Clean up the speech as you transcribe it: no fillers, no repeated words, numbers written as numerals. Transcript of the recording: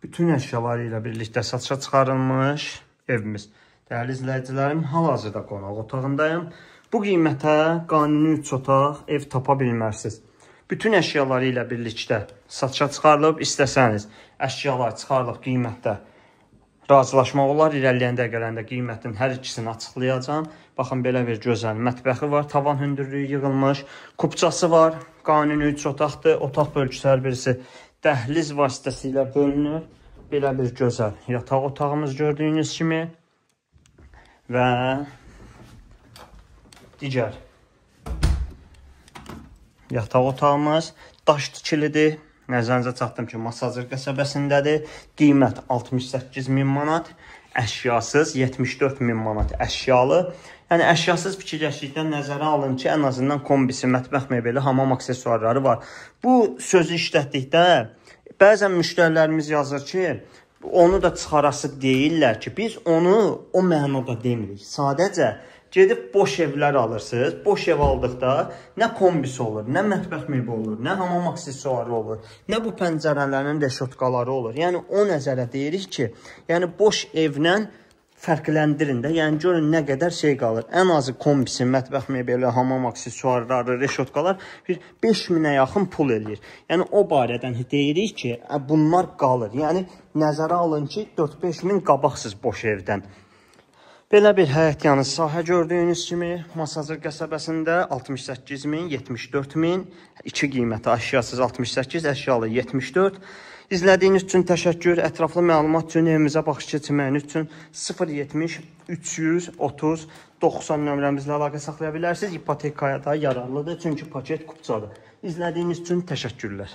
bütün əşyaları ilə birlikdə satışa çıxarılmış evimiz. Dəyərli izləyicilərim, hal-hazırda qonaq otağındayım. Bu qiymətə qanuni 3 otaq ev tapa bilmərsiniz. Bütün əşyaları ilə birlikdə satışa çıxarılıb, istəsəniz əşyalar çıxarılıb qiymətdə razılaşmaq olar. İrəliyən dəqiqələrində qiymətin hər ikisini açıqlayacağım. Baxın, belə bir gözəl mətbəxi var, tavan hündürlüyü yığılmış, kupçası var, qanuni 3 otaqdır. Otaq bölgüsü hər birisi dəhliz vasitəsilə bölünür. Belə bir gözəl yataq otağımız gördüyünüz kimi və digər yataq otağımız daş tikilidir. Nəzərinizə çatdım ki, Masazır qəsəbəsindədir. Qiymət 68.000 manat, əşyasız 74.000 manat əşyalı. Yəni əşyasız fikirləşdikdən nəzərə alın ki, ən azından kombisi, mətbəx mebeli, hamam aksesuarları var. Bu sözü işlətdikdə bəzən müştərilərimiz yazır ki, onu da çıxarası deyirlər ki, biz onu o mənada demirik. Sadəcə gedib boş evlər alırsınız. Boş ev aldıqda nə kombisi olur, nə mətbəx mebeli olur, nə hamam aksesuarı olur, nə bu pəncərələrin reşotkaları olur. Yəni o nəzərə deyirik ki, yəni boş evlə fərqləndirin də. Yəni görün nə qədər şey qalır. Ən azı kombisi, mətbəx mebeli, hamam aksesuarları, reşotkalar bir 5000-ə yaxın pul eləyir. Yəni o barədən deyirik ki, bunlar qalır. Yəni nəzərə alın ki, 4-5 min qabaqsız boş evdən. Belə bir həyət yanı sahə gördüyünüz kimi Masazır qəsəbəsində 68.000, 74.000, 2 qiyməti əşyasız 68, əşyalı 74. İzlədiyiniz üçün təşəkkür. Ətraflı məlumat üçün evimizə baxış keçirməyiniz üçün 070 330 90 nömrəmizlə əlaqə saxlaya bilərsiniz. İpotekaya da yararlıdır, çünki paket kupçadır. İzlədiyiniz üçün təşəkkürlər.